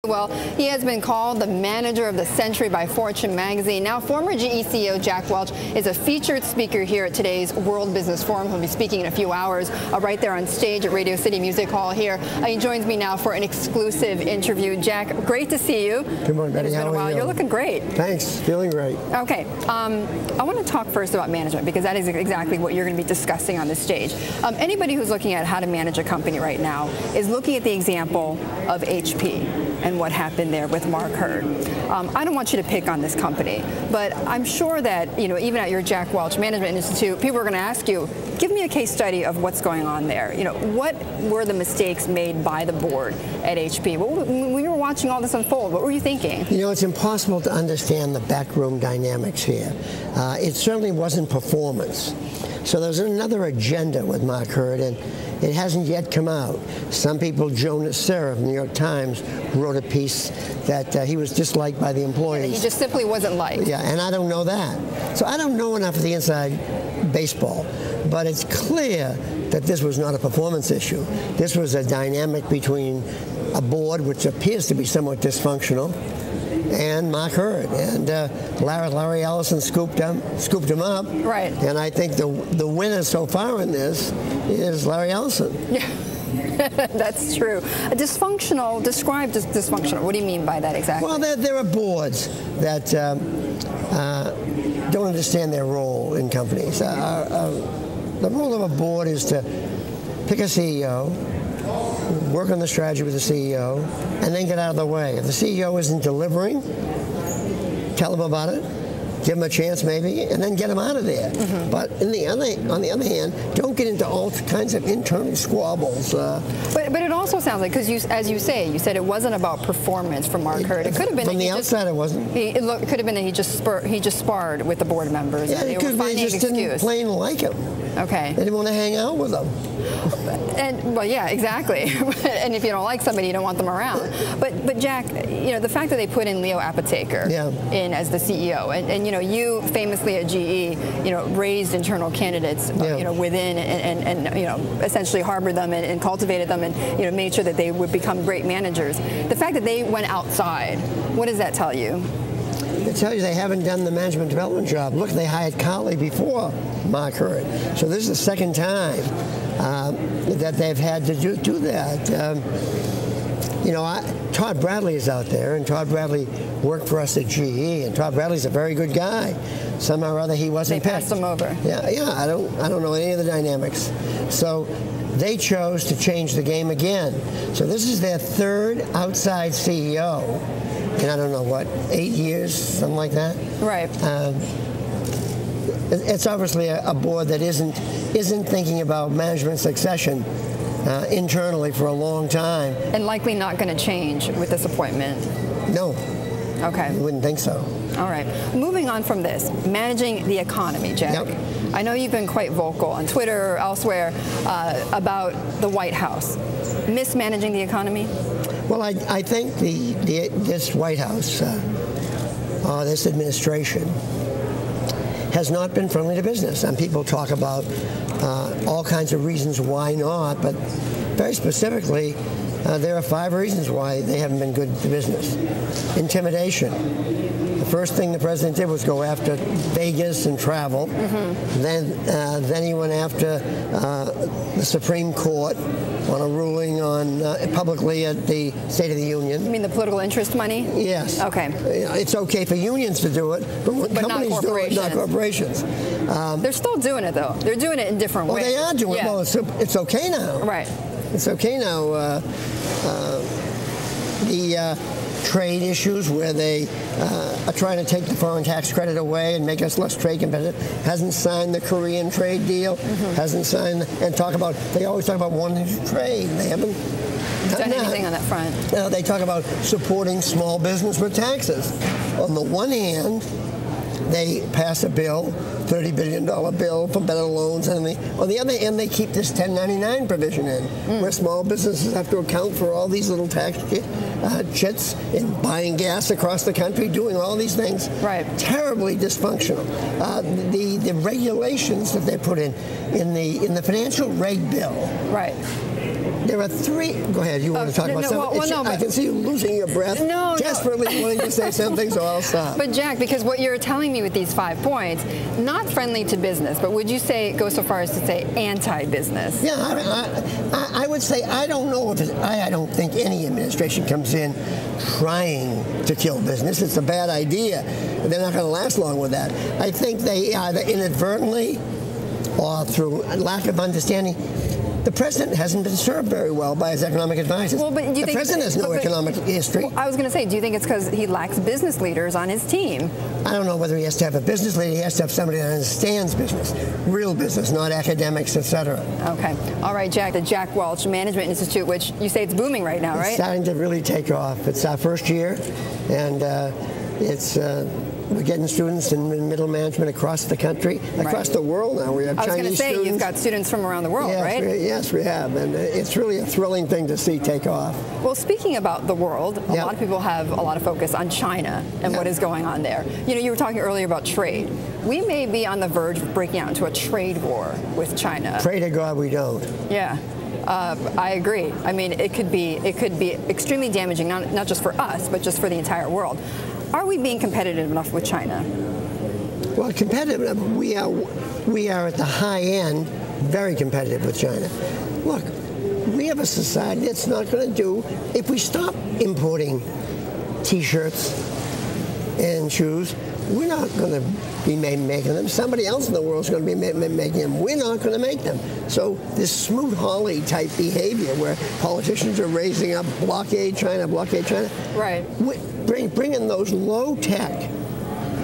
Well, he has been called the manager of the century by Fortune magazine. Now, former GE CEO Jack Welch is a featured speaker here at today's World Business Forum. He'll be speaking in a few hours right there on stage at Radio City Music Hall here. He joins me now for an exclusive interview. Jack, great to see you. Good morning, Betty. How are you? You're looking great. Thanks. Feeling great. Okay. I want to talk first about management because that is exactly what you're going to be discussing on this stage. Anybody who's looking at how to manage a company right now is looking at the example of HP and what happened there with Mark Hurd. I don't want you to pick on this company, but I'm sure that, you know, even at your Jack Welch Management Institute, people are going to ask you, give me a case study of what's going on there. You know, what were the mistakes made by the board at HP? When you were watching all this unfold, what were you thinking? You know, it's impossible to understand the backroom dynamics here. It certainly wasn't performance. So there's another agenda with Mark Hurd, and it hasn't yet come out. Some people, Jonas Serra of the New York Times, wrote a piece that he was disliked by the employees. He just simply wasn't liked. Yeah, and I don't know that. So I don't know enough of the inside baseball, but it's clear that this was not a performance issue. This was a dynamic between a board, which appears to be somewhat dysfunctional, and Mark Hurd, and Larry Ellison scooped him up. Right. And I think the winner so far in this is Larry Ellison. Yeah. That's true. Dysfunctional, describe dysfunctional. What do you mean by that exactly? Well, there are boards that don't understand their role in companies. The role of a board is to pick a CEO, work on the strategy with the CEO, and then get out of the way. If the CEO isn't delivering, tell them about it, give them a chance maybe, and then get them out of there. Mm-hmm. But on the other hand, don't get into all kinds of internal squabbles. But it also sounds like, because as you said it wasn't about performance from Mark Hurd. It could have been from the outside. It wasn't. It could have been that he just sparred with the board members. Yeah, it could have been they just didn't plain like him. Okay. They didn't want to hang out with him. And well, yeah, exactly. And if you don't like somebody, you don't want them around. But Jack, you know, the fact that they put in Leo Apotheker in as the CEO, and you know, you famously at GE, you know, raised internal candidates, you know, within and you know, essentially harbored them and cultivated them, and you know, made sure that they would become great managers. The fact that they went outside, what does that tell you? It tells you they haven't done the management development job. Look, they hired Carly before Mark Hurd. So this is the second time that they've had to do that. You know, Todd Bradley is out there, and Todd Bradley worked for us at GE, and Todd Bradley's a very good guy. Somehow or other he wasn't picked. They passed him over. Yeah, I don't know any of the dynamics. So they chose to change the game again. So this is their third outside CEO. And I don't know, what, 8 years, something like that? Right. It's obviously a board that isn't thinking about management succession internally for a long time. And likely not going to change with this appointment. No. Okay. I wouldn't think so. All right. Moving on from this, managing the economy, Jack. Yep. I know you've been quite vocal on Twitter or elsewhere about the White House mismanaging the economy. Well, I think this White House, this administration, has not been friendly to business. And people talk about all kinds of reasons why not, but very specifically, there are 5 reasons why they haven't been good to business. Intimidation. The first thing the president did was go after Vegas and travel. Mm-hmm. Then he went after the Supreme Court on a ruling on publicly at the State of the Union. You mean the political interest money? Yes. Okay. It's okay for unions to do it, but companies do it, not corporations. They're still doing it, though. They're doing it in different ways. Well, they are doing it. Well, it's okay now. Right. It's okay now. The trade issues where they are trying to take the foreign tax credit away and make us less trade competitive. Hasn't signed the Korean trade deal. Mm-hmm. Hasn't signed, and they always talk about wanting to trade. They haven't done anything on that front. They talk about supporting small business with taxes. On the one hand, they pass a bill, $30 billion bill for better loans, and on the other hand, they keep this 1099 provision in, where small businesses have to account for all these little tax chits in buying gas across the country, doing all these things. Right. Terribly dysfunctional. The regulations that they put in the financial reg bill. Right. There are three. Go ahead. You want to talk about something? I can see you losing your breath. Desperately wanting to say something, so I'll stop. But Jack, because what you're telling me with these 5 points, not friendly to business, but would you say go so far as to say anti-business? Yeah, I would say I don't know if I don't think any administration comes in trying to kill business. It's a bad idea. They're not going to last long with that. I think they either inadvertently or through lack of understanding. The president hasn't been served very well by his economic advisors. Well, but the president has no economic history. Well, I was going to say, do you think it's because he lacks business leaders on his team? I don't know whether he has to have a business leader. He has to have somebody that understands business, real business, not academics, etc. Okay. All right, Jack. The Jack Welch Management Institute, which you say it's booming right now, right? It's starting to really take off. It's our first year, and we're getting students in middle management across the country, across the world now. We have Chinese students. I was going to say, you've got students from around the world, right? Yes, we have. And it's really a thrilling thing to see take off. Well, speaking about the world, a lot of people have a lot of focus on China and what is going on there. You know, you were talking earlier about trade. We may be on the verge of breaking out into a trade war with China. Pray to God we don't. Yeah. I agree. I mean, it could be extremely damaging, not just for us, but just for the entire world. Are we being competitive enough with China? Well, competitive enough. We are at the high end, very competitive with China. Look, we have a society that's not going to do. If we stop importing T-shirts and shoes, we're not going to be making them. Somebody else in the world is going to be making them. We're not going to make them. So this Smoot-Hawley type behavior where politicians are raising up blockade China. Right. Bringing those low-tech,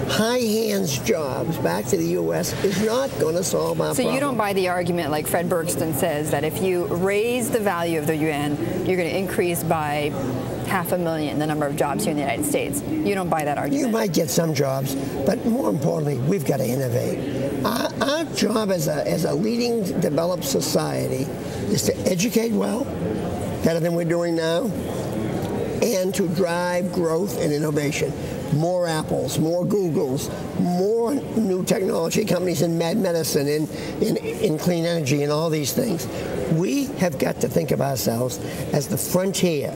high-hands jobs back to the U.S. is not going to solve our problem. So you don't buy the argument like Fred Bergston says that if you raise the value of the yuan, you're going to increase by 500,000 the number of jobs here in the United States. You don't buy that argument. You might get some jobs, but more importantly, we've got to innovate. Our job as a leading developed society is to educate well, better than we're doing now, and to drive growth and innovation. More Apples, more Googles, more new technology companies in medicine, in clean energy, and all these things. We have got to think of ourselves as the frontier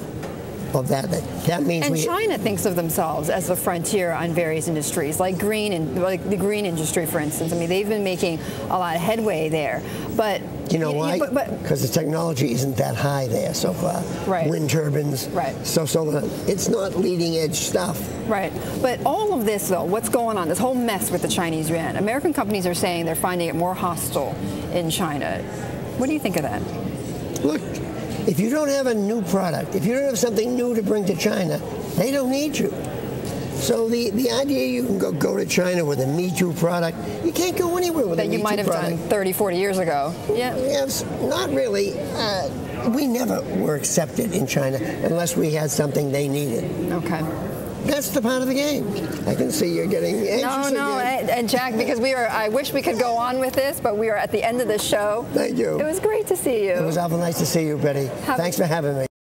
of that. That means China thinks of themselves as the frontier on various industries, like the green industry, for instance. I mean, they've been making a lot of headway there, but you know why? Because the technology isn't that high there so far. Right. Wind turbines. Right. So it's not leading edge stuff. Right. But all of this, though, what's going on? This whole mess with the Chinese yuan. American companies are saying they're finding it more hostile in China. What do you think of that? Look, if you don't have a new product, if you don't have something new to bring to China, they don't need you. So the idea you can go to China with a Me Too product, you can't go anywhere with a Me Too product. That you might have done 30, 40 years ago. Yeah. Yes, not really. We never were accepted in China unless we had something they needed. Okay. That's the part of the game. I can see you're getting anxious. No, and Jack, because I wish we could go on with this, but we are at the end of the show. Thank you. It was great to see you. It was awful nice to see you, Betty. Thanks for having me.